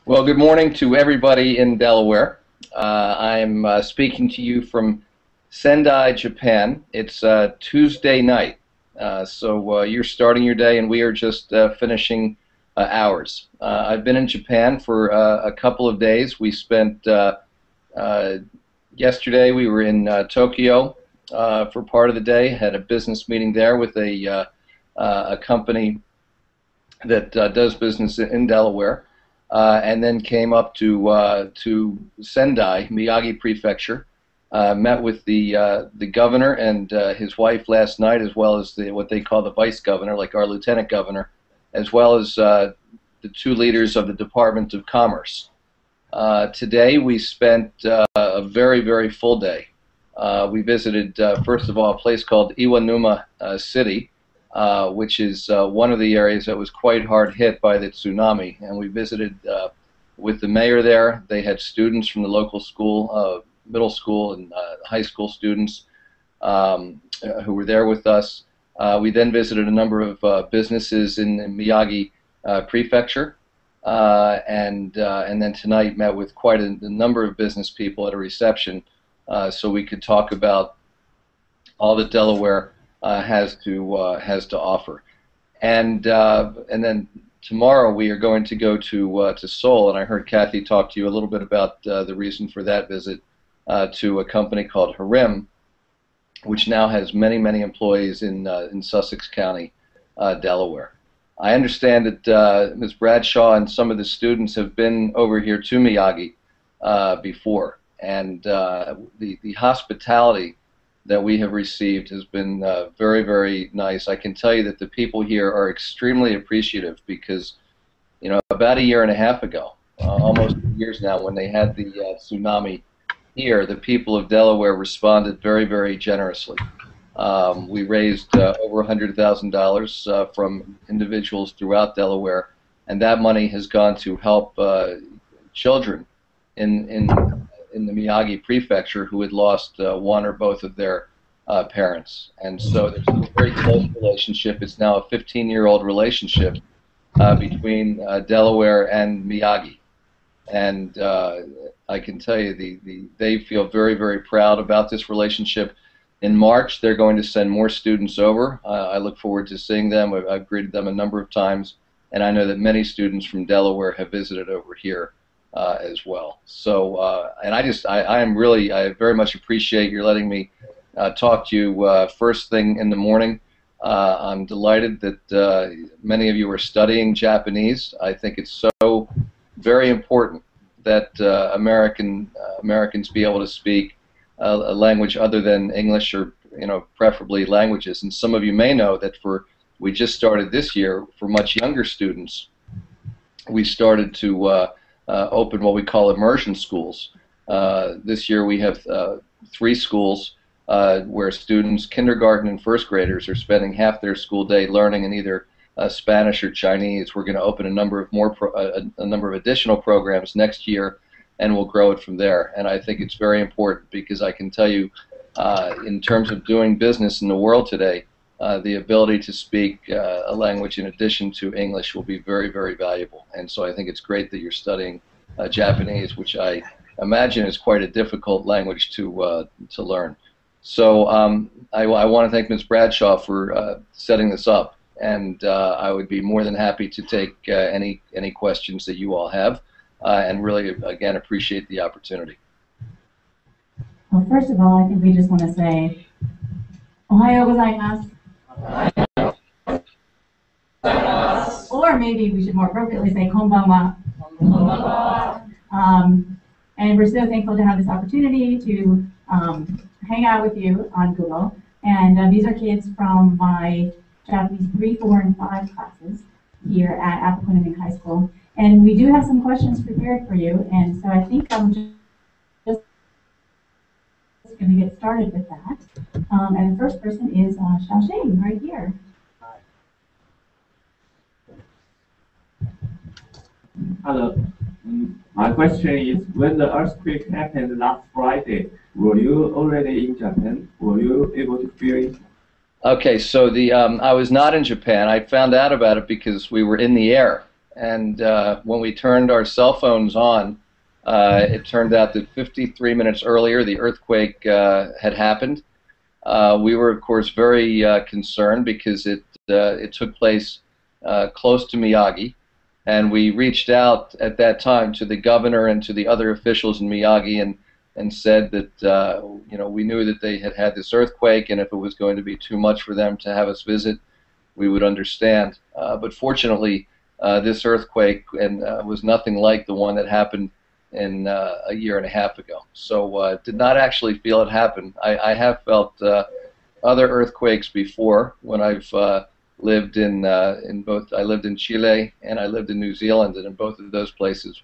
Well, good morning to everybody in Delaware. I'm speaking to you from Sendai, Japan. It's Tuesday night, so you're starting your day and we are just finishing ours. I've been in Japan for a couple of days. We spent yesterday we were in Tokyo for part of the day, had a business meeting there with a company that does business in Delaware. And then came up to Sendai, Miyagi Prefecture. Met with the governor and his wife last night, as well as what they call the vice governor, like our lieutenant governor, as well as the two leaders of the Department of Commerce. Today we spent a very full day. We visited, first of all, a place called Iwanuma City, which is one of the areas that was quite hard hit by the tsunami. And we visited with the mayor there. They had students from the local school, middle school and high school students who were there with us. We then visited a number of businesses in Miyagi Prefecture. And then tonight met with quite a number of business people at a reception so we could talk about all that Delaware has to offer, and then tomorrow we are going to go to Seoul, and I heard Kathy talk to you a little bit about the reason for that visit to a company called Harim, which now has many employees in Sussex County, Delaware. I understand that Ms. Bradshaw and some of the students have been over here to Miyagi before, and the hospitality that we have received has been very nice. I can tell you that the people here are extremely appreciative because, you know, about a year and a half ago, almost 2 years now, when they had the tsunami here, the people of Delaware responded very generously. We raised over $100,000 from individuals throughout Delaware, and that money has gone to help children in the Miyagi Prefecture who had lost one or both of their parents. And so there's a very close relationship. It's now a 15-year-old relationship between Delaware and Miyagi. And I can tell you they feel very proud about this relationship. In March, they're going to send more students over. I look forward to seeing them. I've greeted them a number of times, and I know that many students from Delaware have visited over here as well. So, and I very much appreciate your letting me talk to you first thing in the morning. I'm delighted that many of you are studying Japanese. I think it's so very important that Americans be able to speak a language other than English, or preferably languages. And some of you may know that we just started this year for much younger students. We started to open what we call immersion schools. This year we have 3 schools where students, kindergarten and first graders, are spending half their school day learning in either Spanish or Chinese. We're going to open a number of additional programs next year, and we'll grow it from there. And I think it's very important because I can tell you, in terms of doing business in the world today, the ability to speak a language in addition to English will be very valuable. And so I think it's great that you're studying Japanese, which I imagine is quite a difficult language to learn. So I want to thank Ms. Bradshaw for setting this up, and I would be more than happy to take any questions that you all have, and really, again, appreciate the opportunity. Well, first of all, I think we just want to say, Ohayou gozaimasu. Or maybe we should more appropriately say konbanwa. And we're so thankful to have this opportunity to hang out with you on Google. And these are kids from my Japanese 3, 4, and 5 classes here at Appoquinimink High School. And we do have some questions prepared for you. And so I think I'm just going to get started with that. And the first person is Xiaoxing right here. Hello. My question is, when the earthquake happened last Friday, were you already in Japan? Were you able to feel it? Okay, so I was not in Japan. I found out about it because we were in the air And when we turned our cell phones on, it turned out that 53 minutes earlier the earthquake had happened. We were, of course, very concerned because it took place close to Miyagi, and we reached out at that time to the governor and to the other officials in Miyagi and said that you know, we knew that they had had this earthquake, and if it was going to be too much for them to have us visit, we would understand. But fortunately, this earthquake was nothing like the one that happened in a year and a half ago. So did not actually feel it happen. I have felt other earthquakes before when I've lived in both. I lived in Chile and I lived in New Zealand, and in both of those places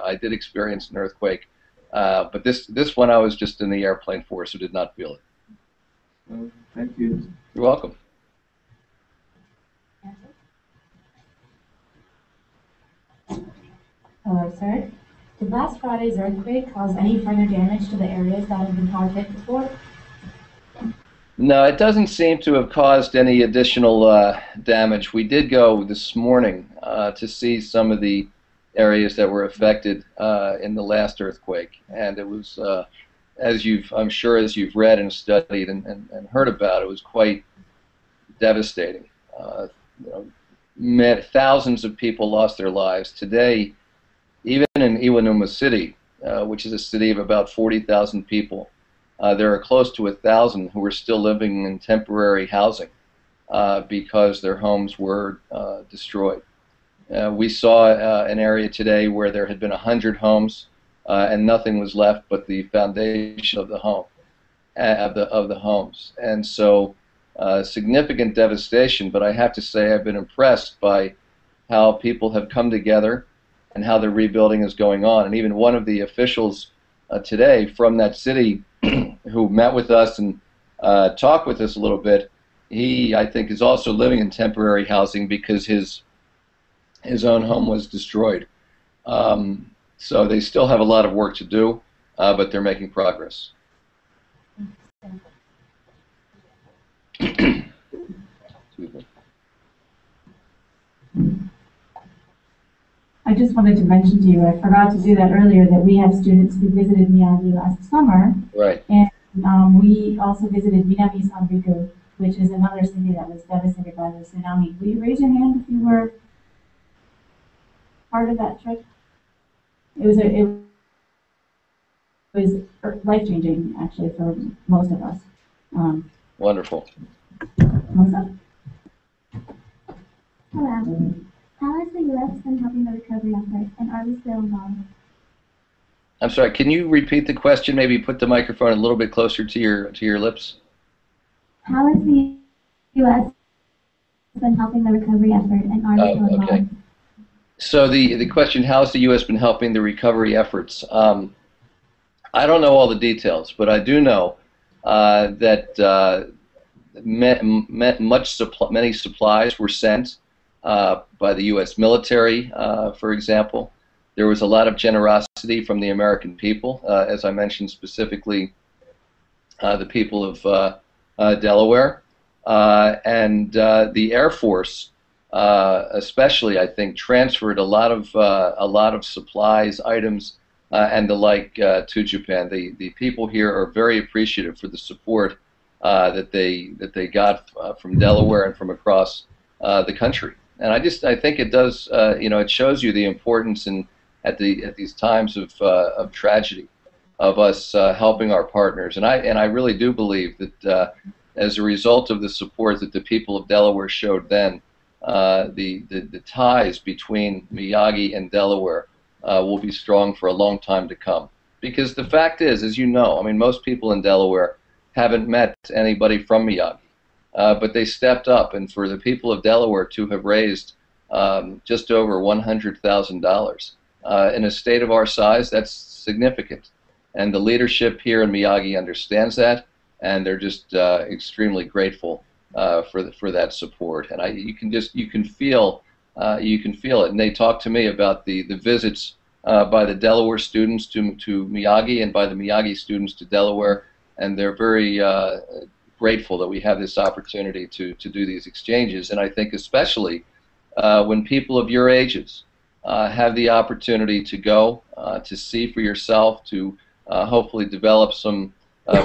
I did experience an earthquake. But this one I was just in the airplane for, so did not feel it. Thank you. You're welcome. Hello, sir. Did last Friday's earthquake cause any further damage to the areas that have been hard hit before? No, it doesn't seem to have caused any additional damage. We did go this morning to see some of the areas that were affected in the last earthquake, and it was, I'm sure as you've read and studied and heard about, it was quite devastating. You know, thousands of people lost their lives. Today, even in Iwanuma City, which is a city of about 40,000 people, there are close to 1,000 who are still living in temporary housing because their homes were destroyed. We saw an area today where there had been 100 homes and nothing was left but the foundation of the home, of the homes. And so significant devastation, but I have to say I've been impressed by how people have come together and how the rebuilding is going on. And even one of the officials today from that city who met with us and talked with us a little bit, he, I think, is also living in temporary housing because his own home was destroyed. So they still have a lot of work to do, but they're making progress. Excuse me. I just wanted to mention to you, I forgot to do that earlier, that we have students who visited Miyagi last summer. Right. And we also visited Minami Sanriku, which is another city that was devastated by the tsunami. Will you raise your hand if you were part of that trip? It was life-changing, actually, for most of us. Wonderful. Melissa? Hello. How has the U.S. been helping the recovery effort, and are we still involved? I'm sorry, can you repeat the question? Maybe put the microphone a little bit closer to your lips. How has the U.S. been helping the recovery effort, and are we still involved? Okay. So the question, how has the U.S. been helping the recovery efforts? I don't know all the details, but I do know that many supplies were sent by the U.S. military, for example. There was a lot of generosity from the American people, as I mentioned specifically, the people of Delaware, and the Air Force, especially, I think, transferred a lot of supplies, items, and the like to Japan. The people here are very appreciative for the support that they got from Delaware and from across the country. And I think it does, you know, it shows you the importance at these times of tragedy, of us helping our partners. And I really do believe that as a result of the support that the people of Delaware showed then, the ties between Miyagi and Delaware will be strong for a long time to come. Because the fact is, as you know, I mean, most people in Delaware haven't met anybody from Miyagi. But they stepped up, and for the people of Delaware to have raised just over $100,000 in a state of our size, that's significant. And the leadership here in Miyagi understands that, and they're just extremely grateful for that support. And you can feel it. And they talk to me about the visits by the Delaware students to Miyagi and by the Miyagi students to Delaware, and they're very grateful that we have this opportunity to do these exchanges. And I think especially when people of your ages have the opportunity to go, to see for yourself, to hopefully develop some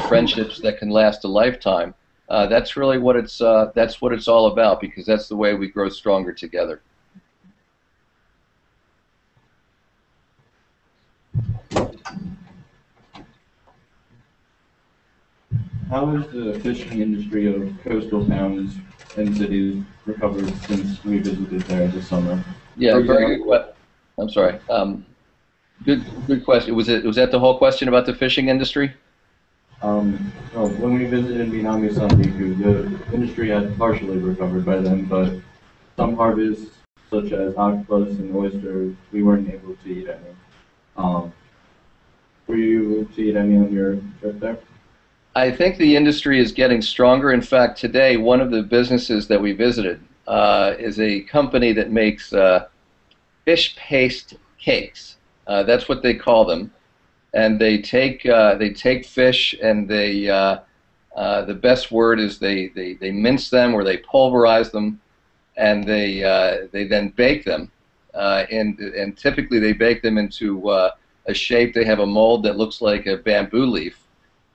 friendships that can last a lifetime. That's really what it's all about, because that's the way we grow stronger together. How has the fishing industry of coastal towns and cities recovered since we visited there this summer? Yeah, very good question. I'm sorry. Good question. Was that the whole question about the fishing industry? Well, when we visited Minami-Sanriku, the industry had partially recovered by then, but some harvests, such as octopus and oysters, we weren't able to eat any. Were you able to eat any on your trip there? I think the industry is getting stronger. In fact, today, one of the businesses that we visited is a company that makes fish paste cakes. That's what they call them. And they take fish, and the best word is they mince them, or they pulverize them, and they then bake them. And typically they bake them into a shape. They have a mold that looks like a bamboo leaf.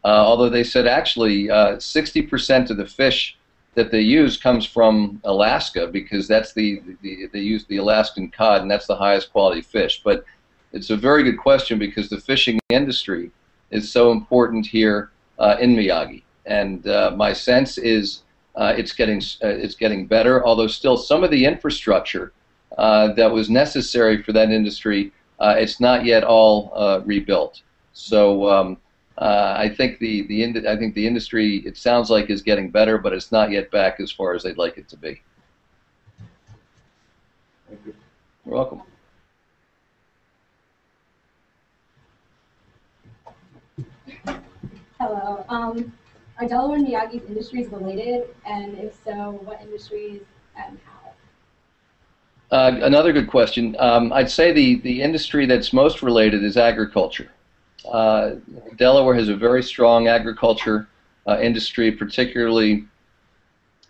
Although they said actually 60% of the fish that they use comes from Alaska, because that's they use the Alaskan cod, and that's the highest quality fish. But it's a very good question, because the fishing industry is so important here in Miyagi, and my sense is it's getting better. Although still some of the infrastructure that was necessary for that industry, it's not yet all rebuilt. So. I think the industry, it sounds like, is getting better, but it's not yet back as far as they'd like it to be. Thank you. You're welcome. Hello. Are Delaware and Miyagi's industries related, and if so, what industries and how? Another good question. I'd say the industry that's most related is agriculture. Delaware has a very strong agriculture industry, particularly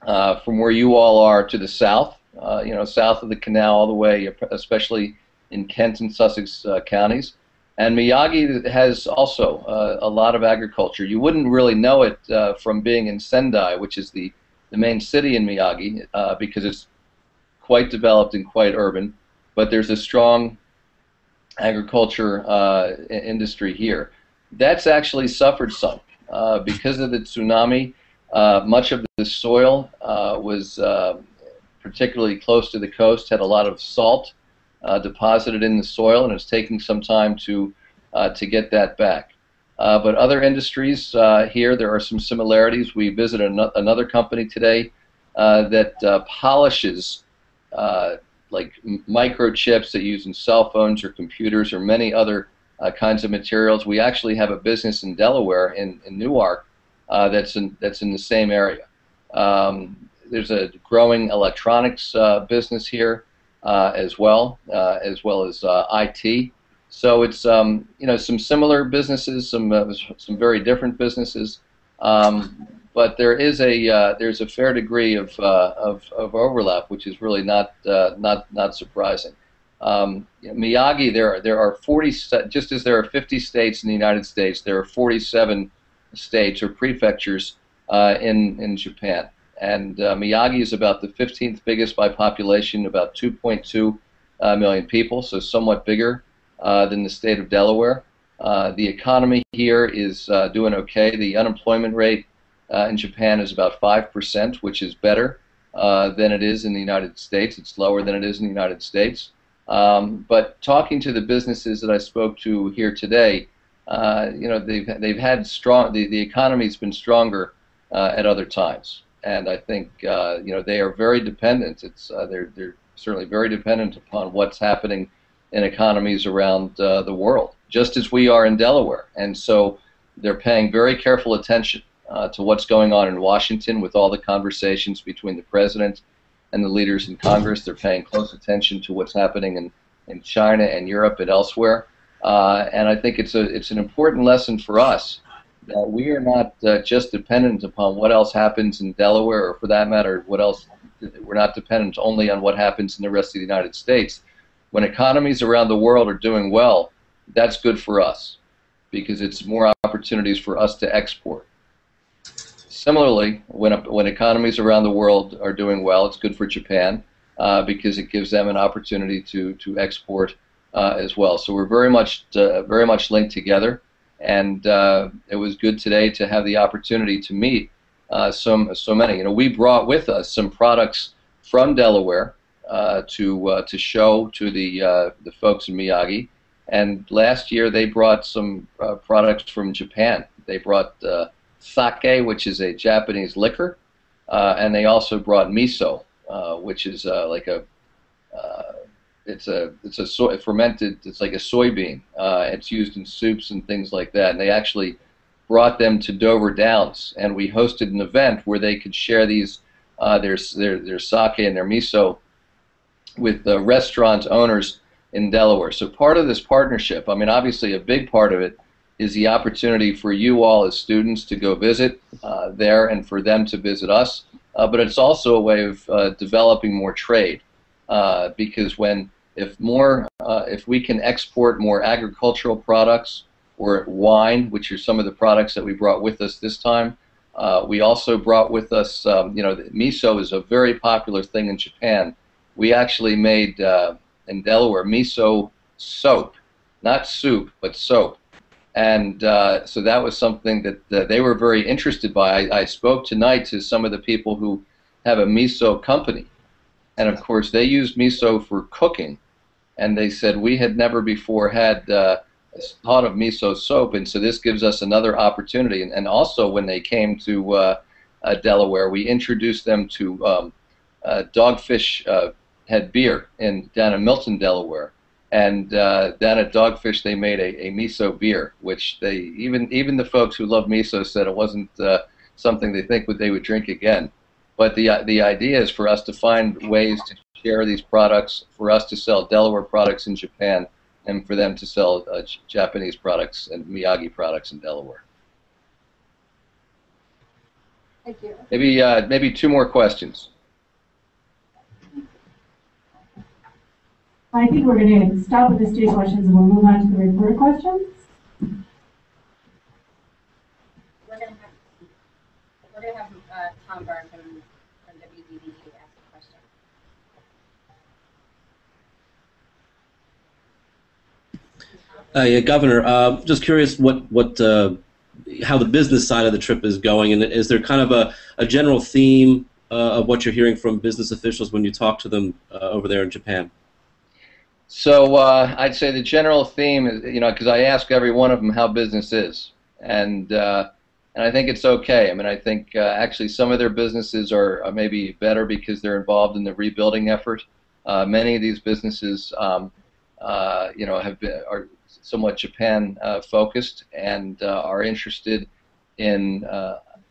from where you all are to the south, south of the canal all the way, especially in Kent and Sussex counties. And Miyagi has also a lot of agriculture. You wouldn't really know it from being in Sendai, which is the main city in Miyagi, because it's quite developed and quite urban, but there's a strong agriculture industry here. That's actually suffered some because of the tsunami. Much of the soil was particularly close to the coast, had a lot of salt deposited in the soil, and it's taking some time to get that back. But other industries here, there are some similarities. We visited another company today that polishes like microchips that use in cell phones or computers or many other kinds of materials. We actually have a business in Delaware, in Newark, that's in the same area. There's a growing electronics business here as well as IT. So it's some similar businesses, some very different businesses. But there's a fair degree of overlap, which is really not surprising. Miyagi, there are 40, just as there are 50 states in the United States, there are 47 states or prefectures in Japan, and Miyagi is about the 15th biggest by population, about 2.2 million people, so somewhat bigger than the state of Delaware. The economy here is doing okay. The unemployment rate in Japan is about 5%, which is better than it is in the United States. It's lower than it is in the United States. But talking to the businesses that I spoke to here today, they've had strong. The economy's been stronger at other times, and I think they are very dependent. They're certainly very dependent upon what's happening in economies around the world, just as we are in Delaware, and so they're paying very careful attention to what's going on in Washington with all the conversations between the president and the leaders in Congress. They're paying close attention to what's happening in China and Europe and elsewhere. And I think it's an important lesson for us that we are not just dependent upon what else happens in Delaware, or for that matter, what else. We're not dependent only on what happens in the rest of the United States. when economies around the world are doing well, that's good for us because it's more opportunities for us to export. Similarly, when economies around the world are doing well, it's good for Japan because it gives them an opportunity to export as well. So we're very much linked together, and it was good today to have the opportunity to meet so many. You know, we brought with us some products from Delaware to show to the folks in Miyagi, and last year they brought some products from Japan. They brought sake, which is a Japanese liquor, and they also brought miso, which is like a fermented. It's like a soybean. It's used in soups and things like that. And they actually brought them to Dover Downs, and we hosted an event where they could share these their sake and their miso with the restaurant owners in Delaware. So part of this partnership, I mean, obviously a big part of it is the opportunity for you all as students to go visit there and for them to visit us. But it's also a way of developing more trade because if we can export more agricultural products or wine, which are some of the products that we brought with us this time, we also brought with us, you know, miso is a very popular thing in Japan. We actually made in Delaware miso soap, not soup, but soap. And so that was something that they were very interested by. I spoke tonight to some of the people who have a miso company. And of course, they used miso for cooking. And they said, we had never before had thought of miso soap. And so this gives us another opportunity. And also, when they came to Delaware, we introduced them to Dogfish had beer down in Milton, Delaware. And down at Dogfish, they made a miso beer, which they even the folks who love miso said it wasn't something they think they would drink again. But the idea is for us to find ways to share these products, for us to sell Delaware products in Japan, and for them to sell Japanese products and Miyagi products in Delaware. Thank you. Maybe two more questions. I think we're going to stop with the student questions and we'll move on to the reporter questions. We're going to have Tom Barr from WDD ask a question. Yeah, Governor, just curious how the business side of the trip is going, and is there kind of a general theme of what you're hearing from business officials when you talk to them over there in Japan? So I'd say the general theme is, you know, because I ask every one of them how business is, and I think it's okay. I mean, I think actually some of their businesses are maybe better because they're involved in the rebuilding effort. Many of these businesses, you know, are somewhat Japan focused and are interested in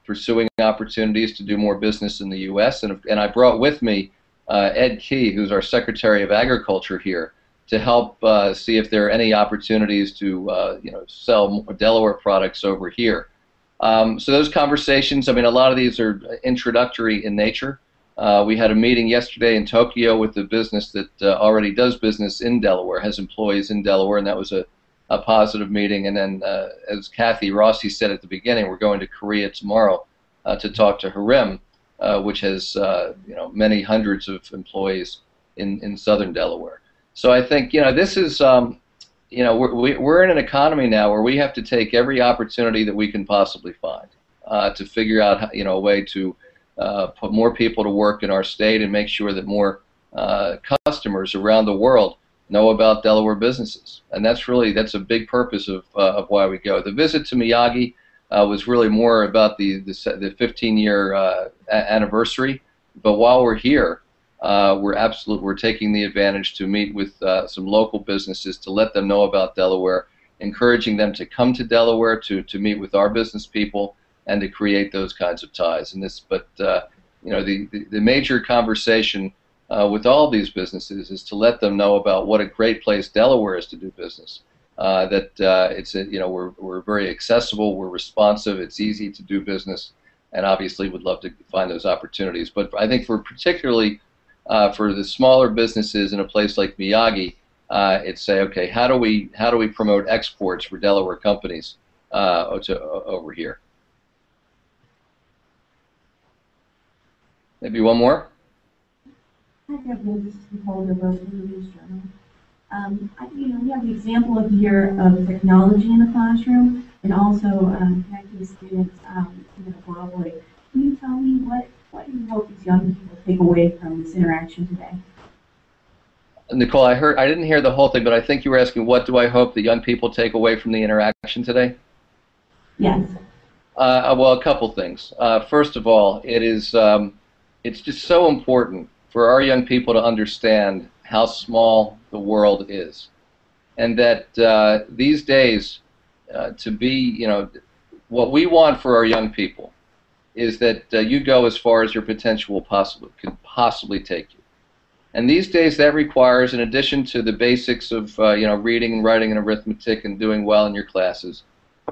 pursuing opportunities to do more business in the U.S. And I brought with me Ed Key, who's our Secretary of Agriculture here, to help see if there are any opportunities to you know, sell more Delaware products over here. So those conversations, I mean, a lot of these are introductory in nature. We had a meeting yesterday in Tokyo with a business that already does business in Delaware, has employees in Delaware, and that was a positive meeting. And then, as Kathy Rossi said at the beginning, we're going to Korea tomorrow to talk to Harim, which has you know, many hundreds of employees in southern Delaware. So I think, you know, this is, you know, we're in an economy now where we have to take every opportunity that we can possibly find to figure out, you know, a way to put more people to work in our state and make sure that more customers around the world know about Delaware businesses. And that's a big purpose of why we go. The visit to Miyagi was really more about the 15-year anniversary. But while we're here, we're taking the advantage to meet with some local businesses to let them know about Delaware, encouraging them to come to Delaware to meet with our business people and to create those kinds of ties. And you know, the major conversation with all these businesses is to let them know about what a great place Delaware is to do business. It's you know, we're very accessible, we're responsive, it's easy to do business, and obviously would love to find those opportunities. But I think particularly for the smaller businesses in a place like Miyagi, it's say, okay, how do we promote exports for Delaware companies over here? Maybe one more. Hi, Kevin. This is Nicole DeVos from the News Journal. We have the example of here of technology in the classroom and also connecting students globally. Can you tell me what you hope these young people take away from this interaction today? Nicole, I didn't hear the whole thing, but I think you were asking, what do I hope the young people take away from the interaction today? Yes. Well, a couple things. First of all, it's just so important for our young people to understand how small the world is, and that these days, what we want for our young people is that you go as far as your potential can possibly take you. And these days, that requires, in addition to the basics of reading and writing and arithmetic and doing well in your classes,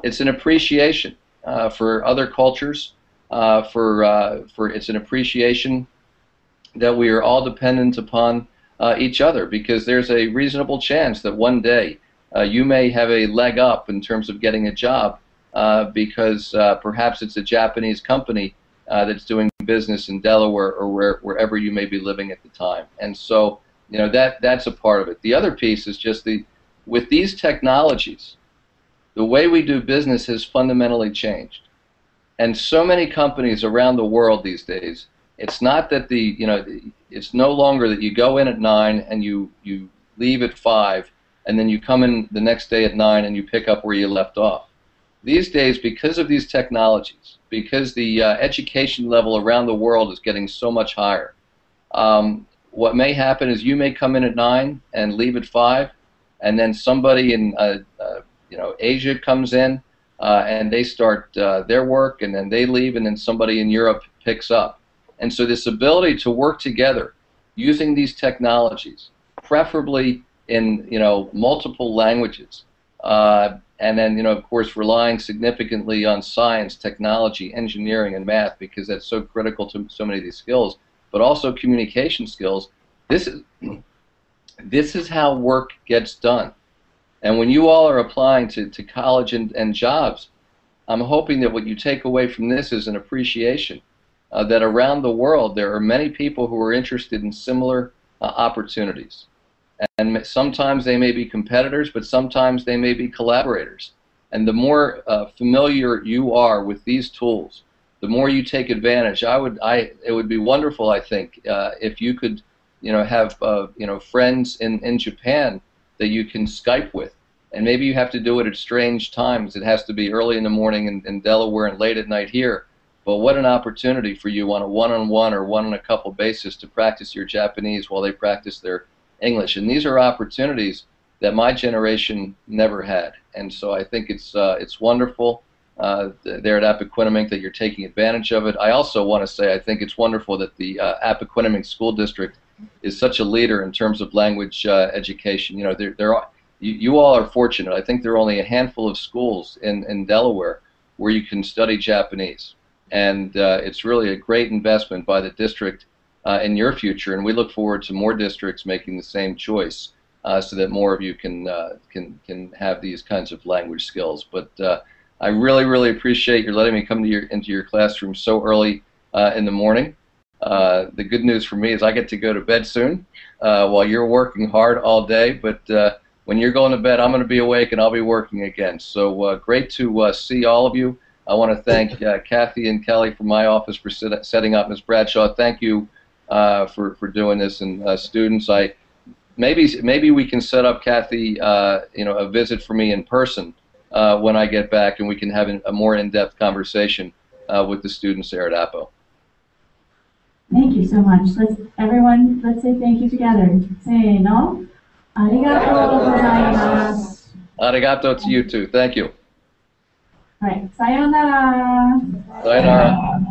it's an appreciation for other cultures. It's an appreciation that we are all dependent upon each other, because there's a reasonable chance that one day you may have a leg up in terms of getting a job because perhaps it's a Japanese company that's doing business in Delaware or wherever you may be living at the time. And so, that's a part of it. The other piece is just with these technologies, the way we do business has fundamentally changed. And so many companies around the world these days, it's not that it's no longer that you go in at 9 and you leave at 5 and then you come in the next day at 9 and you pick up where you left off. These days, because of these technologies, because the education level around the world is getting so much higher, what may happen is you may come in at 9 and leave at 5, and then somebody in Asia comes in and they start their work, and then they leave, and then somebody in Europe picks up. And so this ability to work together using these technologies, preferably in multiple languages, and then of course relying significantly on science, technology, engineering, and math, because that's so critical to so many of these skills, but also communication skills. This is how work gets done. And when you all are applying to college and jobs, I'm hoping that what you take away from this is an appreciation that around the world there are many people who are interested in similar opportunities. And sometimes they may be competitors, but sometimes they may be collaborators. And the more familiar you are with these tools, the more you take advantage. It would be wonderful, I think, if you could have friends in Japan that you can Skype with. And maybe you have to do it at strange times. It has to be early in the morning in Delaware and late at night here. But what an opportunity for you on a one-on-one or one-on-a-couple basis to practice your Japanese while they practice their English. And these are opportunities that my generation never had. And so I think it's wonderful there at Appoquinimink that you're taking advantage of it. I also want to say I think it's wonderful that the Appoquinimink School District is such a leader in terms of language education. You all are fortunate. I think there are only a handful of schools in Delaware where you can study Japanese. And it's really a great investment by the district in your future, and we look forward to more districts making the same choice so that more of you can have these kinds of language skills. But I really appreciate your letting me come to into your classroom so early in the morning. The good news for me is I get to go to bed soon while you're working hard all day, but when you're going to bed, I'm going to be awake and I'll be working again. So great to see all of you. I want to thank Kathy and Kelly from my office for setting up. Ms. Bradshaw, thank you for doing this. And students, maybe we can set up, Kathy, a visit for me in person when I get back, and we can have a more in-depth conversation with the students there at Appo. Thank you so much. Let's say thank you together. Say no. Arigato gozaimasu. Arigato to you too. Thank you. All right. Sayonara. Sayonara.